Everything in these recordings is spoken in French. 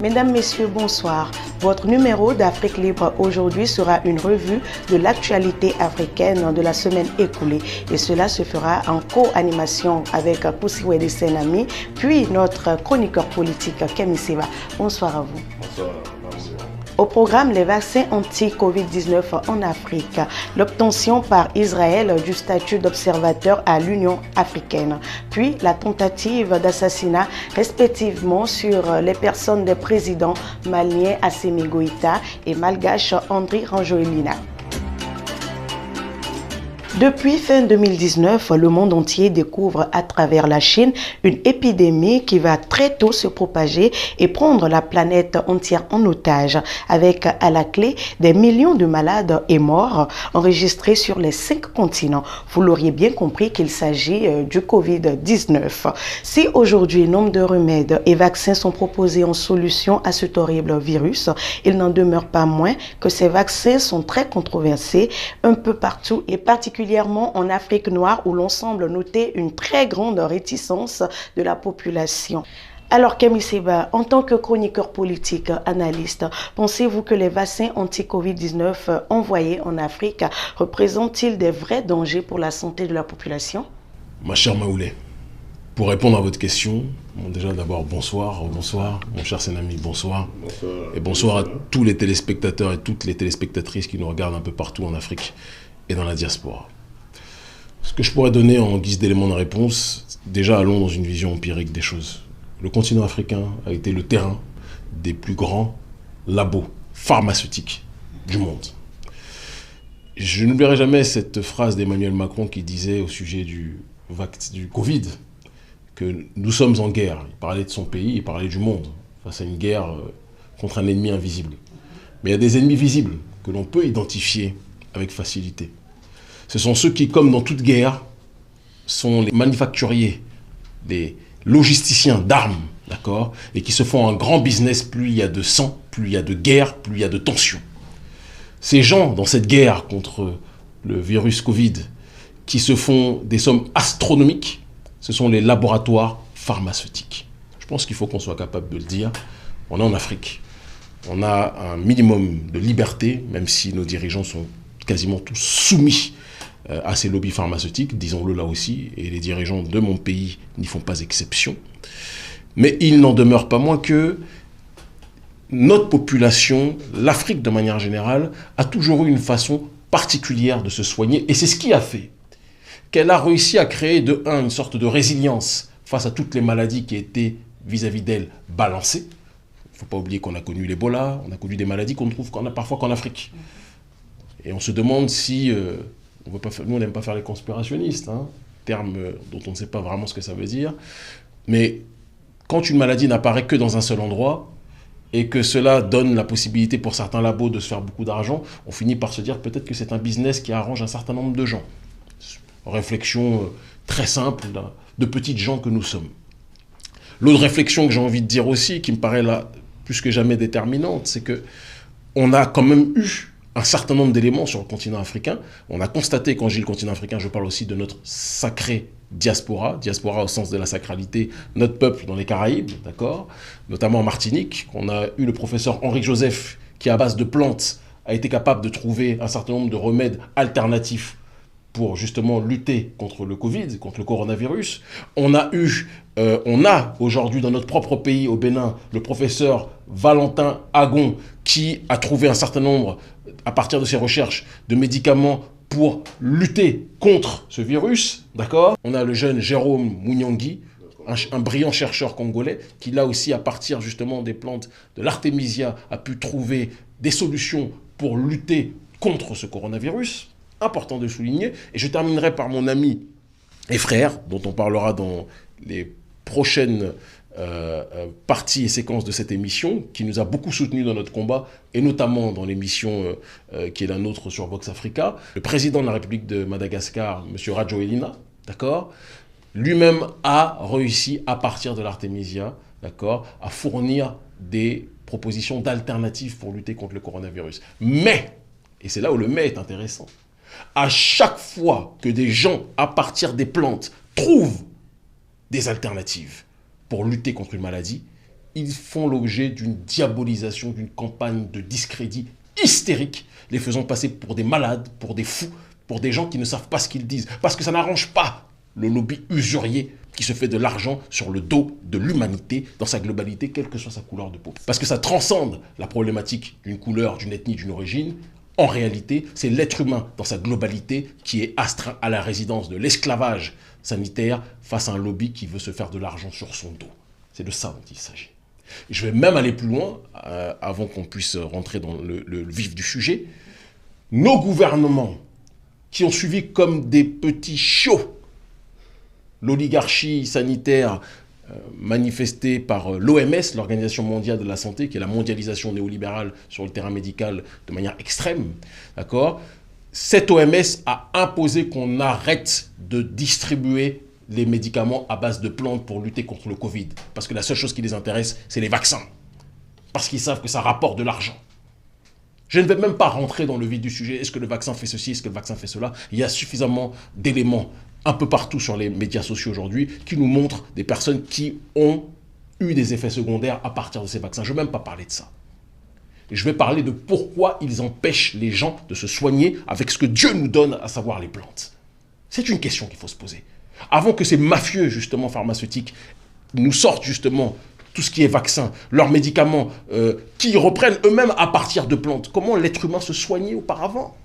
Mesdames, Messieurs, bonsoir. Votre numéro d'Afrique Libre aujourd'hui sera une revue de l'actualité africaine de la semaine écoulée. Et cela se fera en co-animation avec Poussiwede Senami, puis notre chroniqueur politique Kemi Seva. Bonsoir à vous. Bonsoir. Au programme, les vaccins anti-Covid-19 en Afrique, l'obtention par Israël du statut d'observateur à l'Union africaine, puis la tentative d'assassinat respectivement sur les personnes des présidents maliens Assimi Goïta et malgache Andry Rajoelina. Depuis fin 2019, le monde entier découvre à travers la Chine une épidémie qui va très tôt se propager et prendre la planète entière en otage, avec à la clé des millions de malades et morts enregistrés sur les 5 continents. Vous l'auriez bien compris qu'il s'agit du Covid-19. Si aujourd'hui nombre de remèdes et vaccins sont proposés en solution à cet horrible virus, il n'en demeure pas moins que ces vaccins sont très controversés un peu partout et particulièrement en Afrique noire où l'on semble noter une très grande réticence de la population. Alors Kemi Seva, en tant que chroniqueur politique, analyste, pensez-vous que les vaccins anti-Covid-19 envoyés en Afrique représentent-ils des vrais dangers pour la santé de la population? Ma chère Maoulé, pour répondre à votre question, déjà d'abord bonsoir, mon cher Senami, bonsoir. Et bonsoir à tous les téléspectateurs et toutes les téléspectatrices qui nous regardent un peu partout en Afrique et dans la diaspora. Ce que je pourrais donner en guise d'élément de réponse, déjà allons dans une vision empirique des choses. Le continent africain a été le terrain des plus grands labos pharmaceutiques du monde. Je n'oublierai jamais cette phrase d'Emmanuel Macron qui disait au sujet du Covid que nous sommes en guerre. Il parlait de son pays, il parlait du monde, face à une guerre contre un ennemi invisible. Mais il y a des ennemis visibles que l'on peut identifier avec facilité. Ce sont ceux qui, comme dans toute guerre, sont les manufacturiers, les logisticiens d'armes, d'accord, et qui se font un grand business. Plus il y a de sang, plus il y a de guerre, plus il y a de tension. Ces gens, dans cette guerre contre le virus Covid, qui se font des sommes astronomiques, ce sont les laboratoires pharmaceutiques. Je pense qu'il faut qu'on soit capable de le dire. On est en Afrique. On a un minimum de liberté, même si nos dirigeants sont quasiment tous soumis à ces lobbies pharmaceutiques, disons-le là aussi, et les dirigeants de mon pays n'y font pas exception. Mais il n'en demeure pas moins que notre population, l'Afrique de manière générale, a toujours eu une façon particulière de se soigner, et c'est ce qui a fait qu'elle a réussi à créer de un une sorte de résilience face à toutes les maladies qui étaient vis-à-vis d'elle balancées. Il ne faut pas oublier qu'on a connu l'Ebola, on a connu des maladies qu'on ne trouve parfois qu'en Afrique. Et on se demande si... nous, on n'aime pas faire les conspirationnistes, terme dont on ne sait pas vraiment ce que ça veut dire. Mais quand une maladie n'apparaît que dans un seul endroit, et que cela donne la possibilité pour certains labos de se faire beaucoup d'argent, on finit par se dire peut-être que c'est un business qui arrange un certain nombre de gens. Réflexion très simple de petites gens que nous sommes. L'autre réflexion que j'ai envie de dire aussi, qui me paraît là plus que jamais déterminante, c'est qu'on a quand même eu un certain nombre d'éléments sur le continent africain. On a constaté, quand je dis le continent africain, je parle aussi de notre sacrée diaspora au sens de la sacralité, notre peuple dans les Caraïbes, d'accord, notamment en Martinique. On a eu le professeur Henri Joseph qui, à base de plantes, a été capable de trouver un certain nombre de remèdes alternatifs pour justement lutter contre le Covid, contre le coronavirus. On a aujourd'hui dans notre propre pays, au Bénin, le professeur Valentin Agon qui a trouvé un certain nombre, à partir de ses recherches, de médicaments pour lutter contre ce virus, d'accord. On a le jeune Jérôme Mouniangui, un brillant chercheur congolais, qui là aussi, à partir justement des plantes de l'artémisia, a pu trouver des solutions pour lutter contre ce coronavirus. Important de souligner. Et je terminerai par mon ami et frère, dont on parlera dans les prochaines parties et séquences de cette émission, qui nous a beaucoup soutenus dans notre combat, et notamment dans l'émission qui est la nôtre sur Vox Africa, le président de la République de Madagascar, M. Rajoelina, d'accord, lui-même a réussi, à partir de l'artémisia, d'accord, à fournir des propositions d'alternatives pour lutter contre le coronavirus. Mais, et c'est là où le mais est intéressant, à chaque fois que des gens, à partir des plantes, trouvent des alternatives pour lutter contre une maladie, ils font l'objet d'une diabolisation, d'une campagne de discrédit hystérique, les faisant passer pour des malades, pour des fous, pour des gens qui ne savent pas ce qu'ils disent. Parce que ça n'arrange pas le lobby usurier qui se fait de l'argent sur le dos de l'humanité dans sa globalité, quelle que soit sa couleur de peau. Parce que ça transcende la problématique d'une couleur, d'une ethnie, d'une origine. En réalité, c'est l'être humain dans sa globalité qui est astreint à la résidence de l'esclavage sanitaire face à un lobby qui veut se faire de l'argent sur son dos. C'est de ça dont il s'agit. Je vais même aller plus loin, avant qu'on puisse rentrer dans le vif du sujet. Nos gouvernements qui ont suivi comme des petits chiots l'oligarchie sanitaire manifestée par l'OMS, l'Organisation mondiale de la santé, qui est la mondialisation néolibérale sur le terrain médical de manière extrême, d'accord ? Cette OMS a imposé qu'on arrête de distribuer les médicaments à base de plantes pour lutter contre le Covid. Parce que la seule chose qui les intéresse, c'est les vaccins. Parce qu'ils savent que ça rapporte de l'argent. Je ne vais même pas rentrer dans le vif du sujet. Est-ce que le vaccin fait ceci? Est-ce que le vaccin fait cela? Il y a suffisamment d'éléments un peu partout sur les médias sociaux aujourd'hui qui nous montrent des personnes qui ont eu des effets secondaires à partir de ces vaccins. Je ne vais même pas parler de ça. Je vais parler de pourquoi ils empêchent les gens de se soigner avec ce que Dieu nous donne, à savoir les plantes. C'est une question qu'il faut se poser. Avant que ces mafieux, justement, pharmaceutiques, nous sortent, justement, tout ce qui est vaccin, leurs médicaments, qui reprennent eux-mêmes à partir de plantes. Comment l'être humain se soignait auparavant?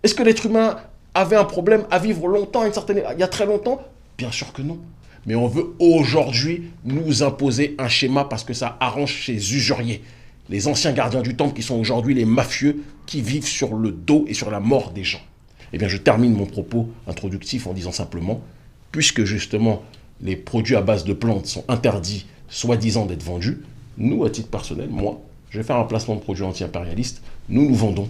Est-ce que l'être humain avait un problème à vivre longtemps, il y a très longtemps? Bien sûr que non. Mais on veut aujourd'hui nous imposer un schéma parce que ça arrange ces usuriers. Les anciens gardiens du temple qui sont aujourd'hui les mafieux qui vivent sur le dos et sur la mort des gens. Eh bien, je termine mon propos introductif en disant simplement, puisque justement les produits à base de plantes sont interdits, soi-disant d'être vendus, nous, à titre personnel, moi, je vais faire un placement de produits anti-impérialistes, nous vendons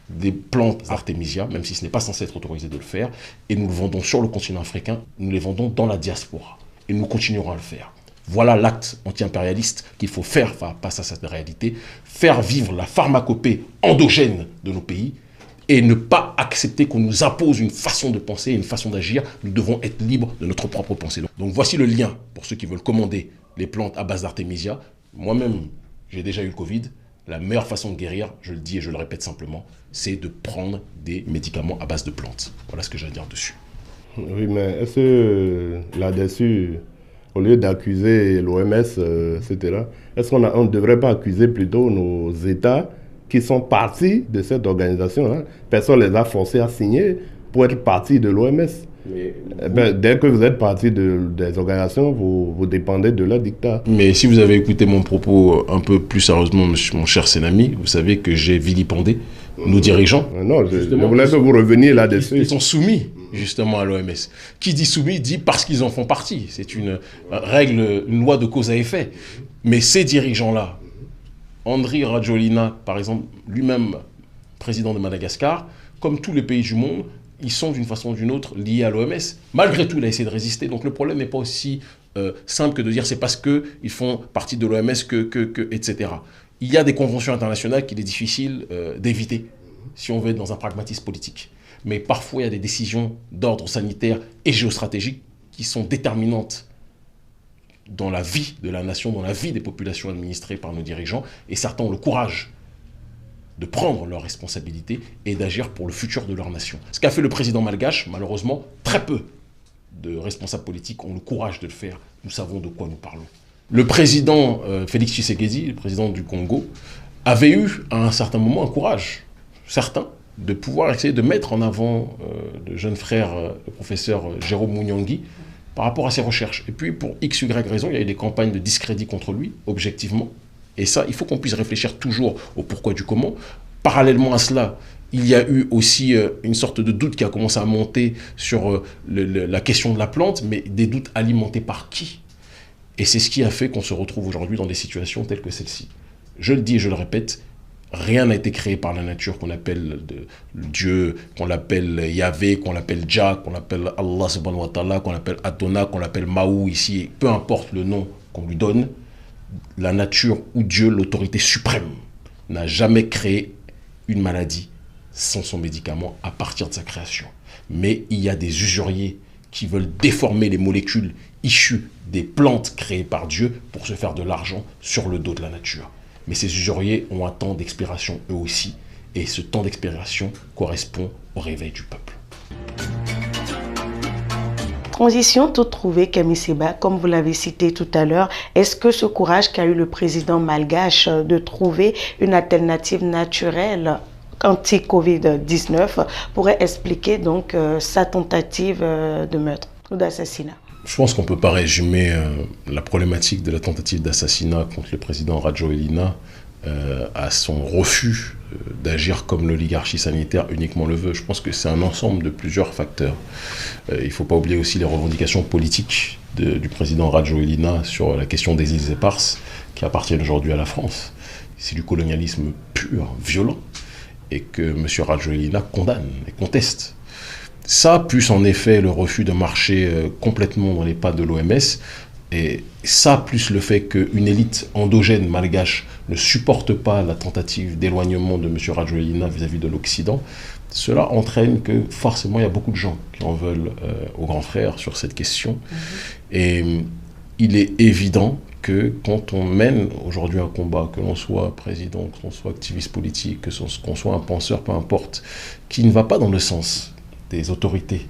des plantes Artemisia, même si ce n'est pas censé être autorisé de le faire, et nous le vendons sur le continent africain, nous les vendons dans la diaspora, et nous continuerons à le faire. Voilà l'acte anti-impérialiste qu'il faut faire face à cette réalité, faire vivre la pharmacopée endogène de nos pays, et ne pas accepter qu'on nous impose une façon de penser, une façon d'agir. Nous devons être libres de notre propre pensée. Donc voici le lien pour ceux qui veulent commander les plantes à base d'Artemisia. Moi-même, j'ai déjà eu le Covid. La meilleure façon de guérir, je le dis et je le répète simplement, c'est de prendre des médicaments à base de plantes. Voilà ce que j'ai à dire dessus. Oui, mais est-ce que là-dessus, au lieu d'accuser l'OMS, etc., est-ce qu'on ne devrait pas accuser plutôt nos États qui sont partis de cette organisation, hein? Personne ne les a forcés à signer pour être partis de l'OMS. Dès que vous êtes partis des organisations, vous dépendez de leur dictat. Mais si vous avez écouté mon propos un peu plus sérieusement, mon cher Senami, vous savez que j'ai vilipendé nos dirigeants. Non, je voulais que vous reveniez là-dessus. Ils sont soumis justement à l'OMS. Qui dit soumis dit parce qu'ils en font partie. C'est une règle, une loi de cause à effet. Mais ces dirigeants-là, Andry Rajoelina, par exemple, lui-même président de Madagascar, comme tous les pays du monde, ils sont d'une façon ou d'une autre liés à l'OMS. Malgré tout, il a essayé de résister. Donc le problème n'est pas aussi simple que de dire c'est parce qu'ils font partie de l'OMS etc. Il y a des conventions internationales qu'il est difficile d'éviter si on veut être dans un pragmatisme politique. Mais parfois, il y a des décisions d'ordre sanitaire et géostratégique qui sont déterminantes dans la vie de la nation, dans la vie des populations administrées par nos dirigeants, et certains ont le courage de prendre leurs responsabilités et d'agir pour le futur de leur nation. Ce qu'a fait le président malgache, malheureusement, très peu de responsables politiques ont le courage de le faire. Nous savons de quoi nous parlons. Le président Félix Tshisekedi, le président du Congo, avait eu à un certain moment un courage certain de pouvoir essayer de mettre en avant le jeune frère, le professeur Jérôme Mouniangui, par rapport à ses recherches. Et puis, pour X, Y raison, il y a eu des campagnes de discrédit contre lui, objectivement. Et ça, il faut qu'on puisse réfléchir toujours au pourquoi du comment. Parallèlement à cela, il y a eu aussi une sorte de doute qui a commencé à monter sur la question de la plante, mais des doutes alimentés par qui? Et c'est ce qui a fait qu'on se retrouve aujourd'hui dans des situations telles que celle-ci. Je le dis et je le répète, rien n'a été créé par la nature qu'on appelle Dieu, qu'on l'appelle Yahvé, qu'on l'appelle Jah, qu'on l'appelle Allah subhanahu wa ta'ala, qu'on l'appelle Adonai, qu'on l'appelle Mahou ici, peu importe le nom qu'on lui donne, la nature ou Dieu, l'autorité suprême, n'a jamais créé une maladie sans son médicament à partir de sa création. Mais il y a des usuriers qui veulent déformer les molécules issues des plantes créées par Dieu pour se faire de l'argent sur le dos de la nature. Mais ces usuriers ont un temps d'expiration eux aussi, et ce temps d'expiration correspond au réveil du peuple. Transition toute trouvée, Camille Seba, comme vous l'avez cité tout à l'heure, est-ce que ce courage qu'a eu le président malgache de trouver une alternative naturelle anti-Covid-19 pourrait expliquer donc sa tentative de meurtre ou d'assassinat? Je pense qu'on ne peut pas résumer la problématique de la tentative d'assassinat contre le président Rajoelina à son refus d'agir comme l'oligarchie sanitaire uniquement le veut. Je pense que c'est un ensemble de plusieurs facteurs. Il ne faut pas oublier aussi les revendications politiques du président Rajoelina sur la question des îles éparses qui appartiennent aujourd'hui à la France. C'est du colonialisme pur, violent, et que M. Rajoelina condamne et conteste. Ça, plus en effet le refus de marcher complètement dans les pas de l'OMS, et ça, plus le fait qu'une élite endogène malgache ne supporte pas la tentative d'éloignement de M. Rajoelina vis-à-vis de l'Occident, cela entraîne que forcément il y a beaucoup de gens qui en veulent au grand frère sur cette question. Et il est évident que quand on mène aujourd'hui un combat, que l'on soit président, que l'on soit activiste politique, qu'on soit un penseur, peu importe, qui ne va pas dans le sens des autorités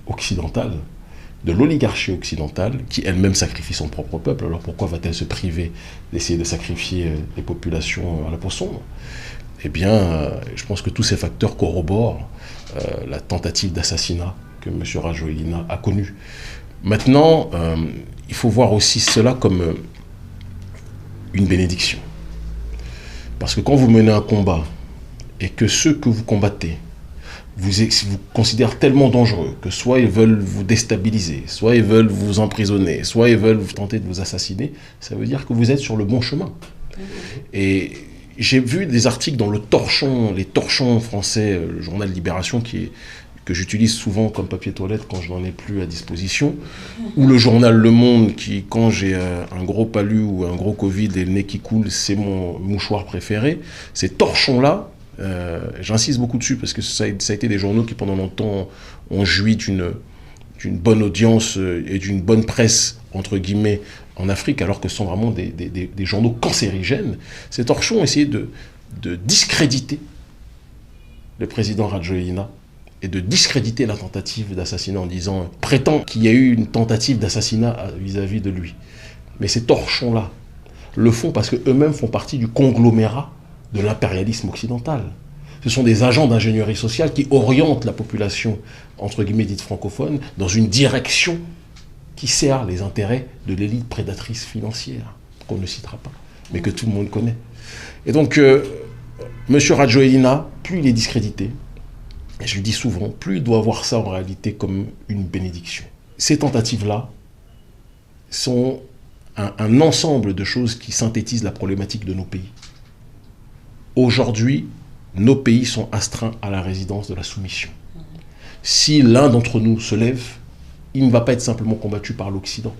occidentales, de l'oligarchie occidentale, qui elle-même sacrifie son propre peuple, alors pourquoi va-t-elle se priver d'essayer de sacrifier les populations à la peau sombre? Eh bien, je pense que tous ces facteurs corroborent la tentative d'assassinat que M. Rajoelina a connue. Maintenant, il faut voir aussi cela comme une bénédiction. Parce que quand vous menez un combat et que ceux que vous combattez vous considèrent tellement dangereux que soit ils veulent vous déstabiliser, soit ils veulent vous emprisonner, soit ils veulent vous tenter de vous assassiner, ça veut dire que vous êtes sur le bon chemin. Et j'ai vu des articles dans le Torchon, les Torchons français, le journal Libération, que j'utilise souvent comme papier toilette quand je n'en ai plus à disposition, ou le journal Le Monde, qui, quand j'ai un gros palu ou un gros Covid et le nez qui coule, c'est mon mouchoir préféré. Ces torchons-là, j'insiste beaucoup dessus parce que ça a été des journaux qui pendant longtemps ont joui d'une bonne audience et d'une bonne presse, entre guillemets, en Afrique, alors que ce sont vraiment des journaux cancérigènes. Ces torchons ont essayé de discréditer le président Rajoelina et de discréditer la tentative d'assassinat en disant, prétend qu'il y a eu une tentative d'assassinat vis-à-vis de lui. Mais ces torchons-là le font parce qu'eux-mêmes font partie du conglomérat de l'impérialisme occidental. Ce sont des agents d'ingénierie sociale qui orientent la population, entre guillemets dite francophone, dans une direction qui sert les intérêts de l'élite prédatrice financière, qu'on ne citera pas, mais que tout le monde connaît. Et donc, M. Rajoelina, plus il est discrédité, et je le dis souvent, plus il doit voir ça en réalité comme une bénédiction. Ces tentatives-là sont un ensemble de choses qui synthétisent la problématique de nos pays. Aujourd'hui, nos pays sont astreints à la résidence de la soumission. Si l'un d'entre nous se lève, il ne va pas être simplement combattu par l'Occident,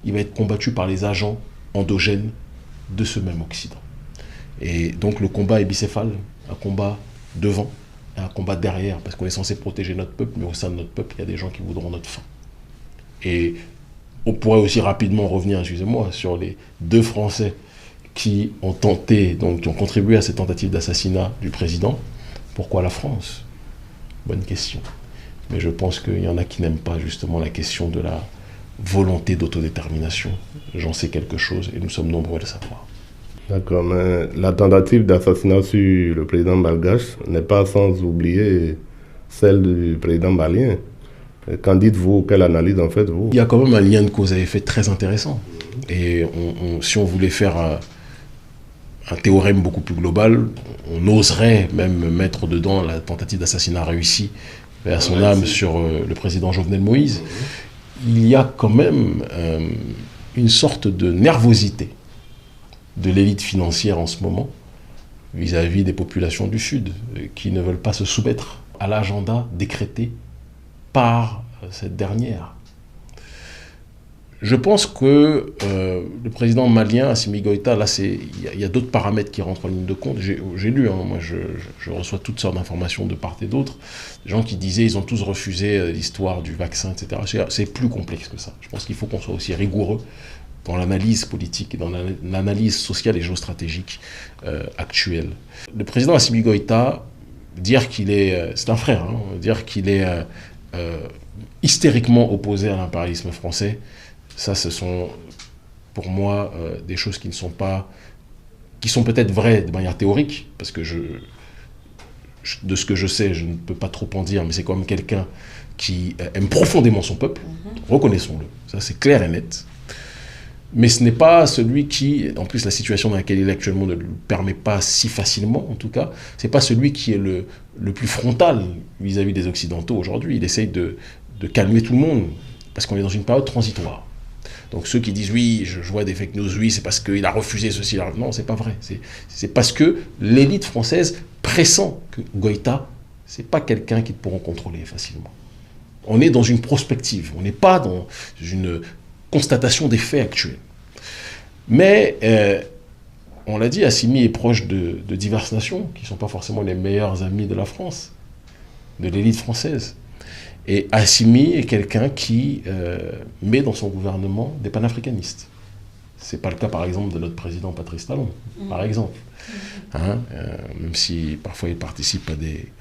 il va être combattu par les agents endogènes de ce même Occident. Et donc le combat est bicéphale, un combat devant et un combat derrière, parce qu'on est censé protéger notre peuple, mais au sein de notre peuple, il y a des gens qui voudront notre fin. Et on pourrait aussi rapidement revenir, excusez-moi, sur les 2 Français qui ont tenté, donc qui ont contribué à cette tentative d'assassinat du président. Pourquoi la France? Bonne question. Mais je pense qu'il y en a qui n'aiment pas justement la question de la volonté d'autodétermination. J'en sais quelque chose et nous sommes nombreux à le savoir. D'accord, mais la tentative d'assassinat sur le président malgache n'est pas sans oublier celle du président malien. Qu'en dites-vous? Quelle analyse en faites-vous? Il y a quand même un lien de cause à effet très intéressant. Et si on voulait faire un théorème beaucoup plus global, on oserait même mettre dedans la tentative d'assassinat réussie vers son âme sur le président Jovenel Moïse. Il y a quand même une sorte de nervosité de l'élite financière en ce moment vis-à-vis des populations du Sud qui ne veulent pas se soumettre à l'agenda décrété par cette dernière. Je pense que le président malien, Assimi Goïta, là, il y a d'autres paramètres qui rentrent en ligne de compte. J'ai lu, hein, moi je reçois toutes sortes d'informations de part et d'autre. Des gens qui disaient ils ont tous refusé l'histoire du vaccin, etc. C'est plus complexe que ça. Je pense qu'il faut qu'on soit aussi rigoureux dans l'analyse politique et dans l'analyse sociale et géostratégique actuelle. Le président Assimi Goïta, dire qu'il est... c'est un frère, hein, dire qu'il est hystériquement opposé à l'impérialisme français, ça, ce sont, pour moi, des choses qui ne sont pas... qui sont peut-être vraies de manière théorique, parce que de ce que je sais, je ne peux pas trop en dire, mais c'est quand même quelqu'un qui aime profondément son peuple, reconnaissons-le, ça c'est clair et net. Mais ce n'est pas celui qui, en plus la situation dans laquelle il est actuellement ne le permet pas si facilement, en tout cas, c'est pas celui qui est le plus frontal vis-à-vis des Occidentaux aujourd'hui. Il essaye de calmer tout le monde, parce qu'on est dans une période transitoire. Donc ceux qui disent oui, je vois des fake news, oui, c'est parce qu'il a refusé ceci. Non, c'est pas vrai. C'est parce que l'élite française pressent que Goïta, c'est pas quelqu'un qu'ils pourront contrôler facilement. On est dans une prospective, on n'est pas dans une constatation des faits actuels. Mais, on l'a dit, Assimi est proche de diverses nations, qui ne sont pas forcément les meilleurs amis de la France, de l'élite française. Et Assimi est quelqu'un qui met dans son gouvernement des panafricanistes. Ce n'est pas le cas, par exemple, de notre président Patrice Talon, par exemple. Hein, même si parfois il participe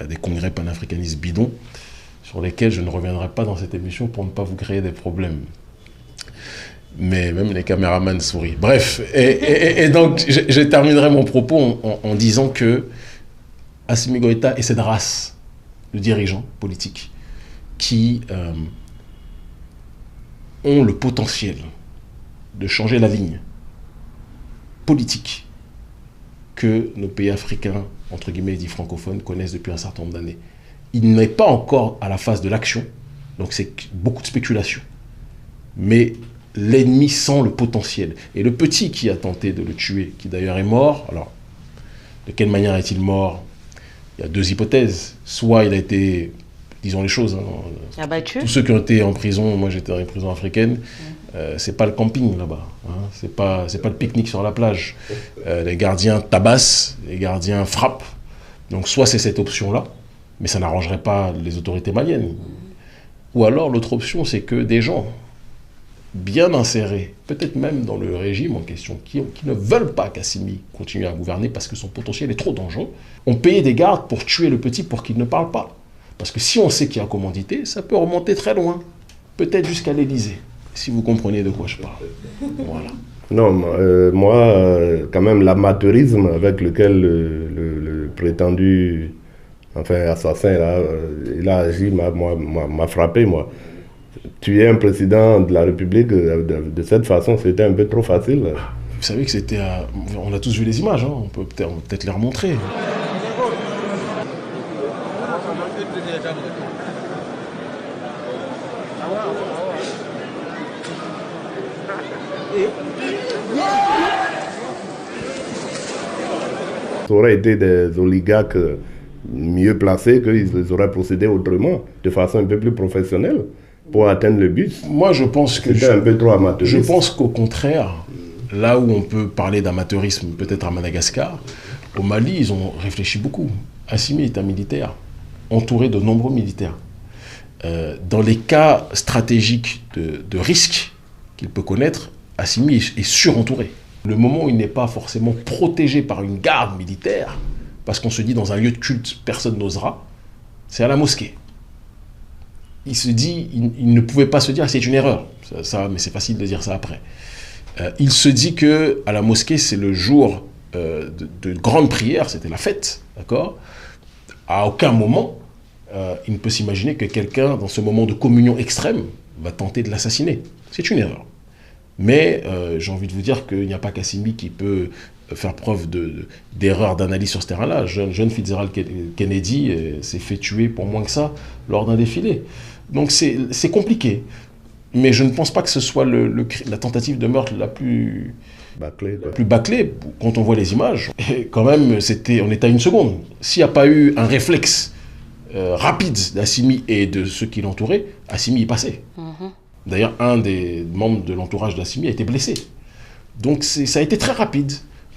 à des congrès panafricanistes bidons, sur lesquels je ne reviendrai pas dans cette émission pour ne pas vous créer des problèmes. Mais même les caméramans sourient. Bref, et donc je terminerai mon propos en disant que Assimi Goïta est cette race de dirigeants politiques qui ont le potentiel de changer la ligne politique que nos pays africains, entre guillemets dits francophones, connaissent depuis un certain nombre d'années. Il n'est pas encore à la phase de l'action, donc c'est beaucoup de spéculation. Mais l'ennemi sent le potentiel. Et le petit qui a tenté de le tuer, qui d'ailleurs est mort, alors de quelle manière est-il mort? Il y a deux hypothèses. Soit il a été, disons les choses, hein, abattu. Tous ceux qui ont été en prison, moi j'étais dans une prison africaine, c'est pas le camping là-bas, hein, c'est pas le pique-nique sur la plage. Les gardiens tabassent, les gardiens frappent. Donc soit c'est cette option-là, mais ça n'arrangerait pas les autorités maliennes. Ou alors l'autre option, c'est que des gens bien insérés, peut-être même dans le régime en question, qui ne veulent pas qu'Assimi continue à gouverner parce que son potentiel est trop dangereux, ont payé des gardes pour tuer le petit pour qu'il ne parle pas. Parce que si on sait qu'il y a commandité, ça peut remonter très loin, peut-être jusqu'à l'Élysée, si vous comprenez de quoi je parle. Voilà. Non, moi, quand même, l'amateurisme avec lequel le prétendu assassin, là, il a agi, m'a frappé, moi. Tuer un président de la République de cette façon, c'était un peu trop facile. Vous savez que c'était... on a tous vu les images, hein, on peut peut-être les remontrer. Ça aurait été des oligarques mieux placés qu'ils auraient procédé autrement, de façon un peu plus professionnelle, pour atteindre le but. Moi, je pense que... C'était un peu trop amateuriste. Je pense qu'au contraire, là où on peut parler d'amateurisme, peut-être à Madagascar, au Mali, ils ont réfléchi beaucoup. Assimi est un militaire, entouré de nombreux militaires. Dans les cas stratégiques de risque qu'il peut connaître, Assimi est surentouré. Le moment où il n'est pas forcément protégé par une garde militaire, parce qu'on se dit dans un lieu de culte, personne n'osera, c'est à la mosquée. Il se dit, il ne pouvait pas se dire, c'est une erreur, mais c'est facile de dire ça après. Il se dit que à la mosquée, c'est le jour de grande prière, c'était la fête, d'accord? À aucun moment, il ne peut s'imaginer que quelqu'un, dans ce moment de communion extrême, va tenter de l'assassiner. C'est une erreur. Mais j'ai envie de vous dire qu'il n'y a pas qu'Assimi qui peut faire preuve d'erreur d'analyse sur ce terrain-là. Jeune Fitzgerald Kennedy s'est fait tuer pour moins que ça lors d'un défilé. Donc c'est compliqué. Mais je ne pense pas que ce soit la tentative de meurtre la plus bâclée quand on voit les images. Et quand même, on était à une seconde. S'il n'y a pas eu un réflexe rapide d'Assimi et de ceux qui l'entouraient, Assimi y passait. D'ailleurs, un des membres de l'entourage d'Assimi a été blessé. Donc ça a été très rapide.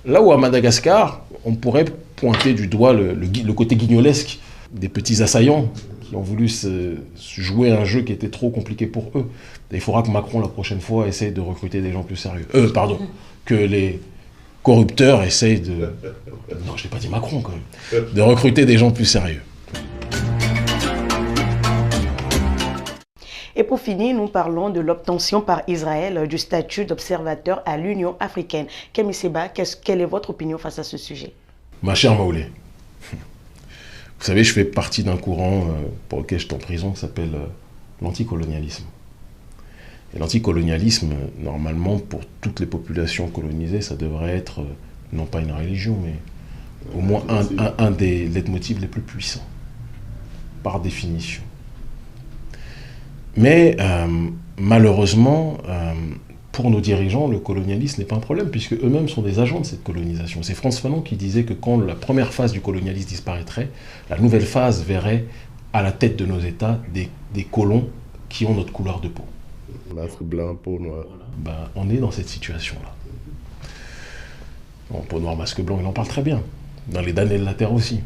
Là où à Madagascar, on pourrait pointer du doigt le côté guignolesque des petits assaillants qui ont voulu jouer un jeu qui était trop compliqué pour eux. Et il faudra que Macron, la prochaine fois, essaye de recruter des gens plus sérieux. Que les corrupteurs essayent de... Non, je n'ai pas dit Macron, quand même. De recruter des gens plus sérieux. Et pour finir, nous parlons de l'obtention par Israël du statut d'observateur à l'Union africaine. Kémy Séba, quelle est votre opinion face à ce sujet? Ma chère Maoulé, vous savez, je fais partie d'un courant pour lequel je suis en prison qui s'appelle l'anticolonialisme. Et l'anticolonialisme, normalement, pour toutes les populations colonisées, ça devrait être, non pas une religion, mais au moins un des leitmotifs les plus puissants, par définition. Mais malheureusement, pour nos dirigeants, le colonialisme n'est pas un problème, puisque eux-mêmes sont des agents de cette colonisation. C'est Frantz Fanon qui disait que quand la première phase du colonialisme disparaîtrait, la nouvelle phase verrait à la tête de nos États des colons qui ont notre couleur de peau. Masque blanc, peau noire. Ben, on est dans cette situation-là. Bon, peau noire, masque blanc, il en parle très bien. Dans les damnés de la terre aussi.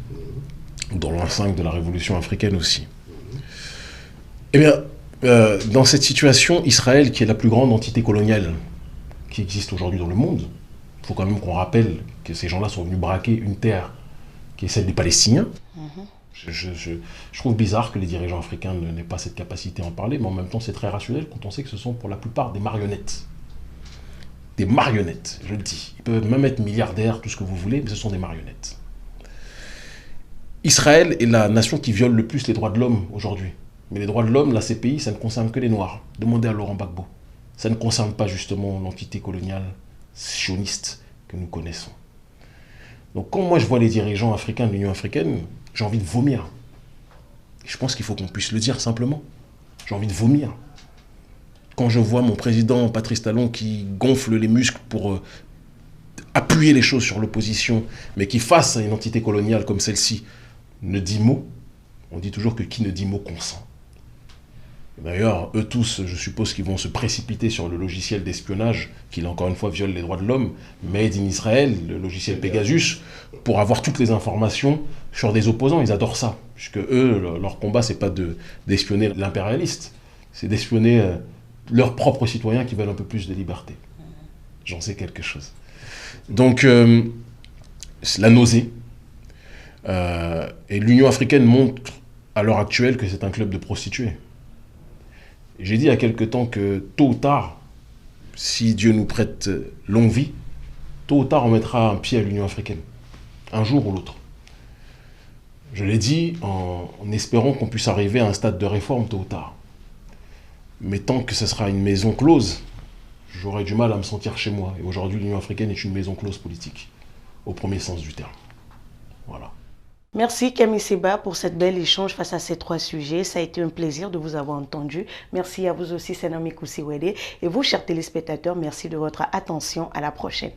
Dans l'an 5 de la Révolution africaine aussi. Eh bien, dans cette situation, Israël, qui est la plus grande entité coloniale qui existe aujourd'hui dans le monde, il faut quand même qu'on rappelle que ces gens-là sont venus braquer une terre qui est celle des Palestiniens. Je trouve bizarre que les dirigeants africains n'aient pas cette capacité à en parler, mais en même temps, c'est très rationnel quand on sait que ce sont pour la plupart des marionnettes. Des marionnettes, je le dis. Ils peuvent même être milliardaires, tout ce que vous voulez, mais ce sont des marionnettes. Israël est la nation qui viole le plus les droits de l'homme aujourd'hui. Mais les droits de l'homme, la CPI, ça ne concerne que les Noirs. Demandez à Laurent Gbagbo. Ça ne concerne pas justement l'entité coloniale sioniste que nous connaissons. Donc quand moi je vois les dirigeants africains de l'Union africaine, j'ai envie de vomir. Et je pense qu'il faut qu'on puisse le dire simplement. J'ai envie de vomir. Quand je vois mon président Patrice Talon qui gonfle les muscles pour appuyer les choses sur l'opposition, mais qui face à une entité coloniale comme celle-ci ne dit mot, on dit toujours que qui ne dit mot consent. D'ailleurs, eux tous, je suppose qu'ils vont se précipiter sur le logiciel d'espionnage, qui, encore une fois, viole les droits de l'homme, Made in Israel, le logiciel Pegasus, pour avoir toutes les informations sur des opposants. Ils adorent ça, puisque eux, leur combat, c'est pas d'espionner l'impérialiste, c'est d'espionner leurs propres citoyens qui veulent un peu plus de liberté. J'en sais quelque chose. Donc, la nausée. Et l'Union africaine montre à l'heure actuelle que c'est un club de prostituées. J'ai dit il y a quelque temps que tôt ou tard, si Dieu nous prête longue vie, tôt ou tard on mettra un pied à l'Union africaine, un jour ou l'autre. Je l'ai dit en espérant qu'on puisse arriver à un stade de réforme tôt ou tard. Mais tant que ce sera une maison close, j'aurai du mal à me sentir chez moi. Et aujourd'hui, l'Union africaine est une maison close politique, au premier sens du terme. Voilà. Merci Kémy Séba pour cette belle échange face à ces trois sujets. Ça a été un plaisir de vous avoir entendu. Merci à vous aussi, Senami Kousiwede. Et vous, chers téléspectateurs, merci de votre attention. À la prochaine.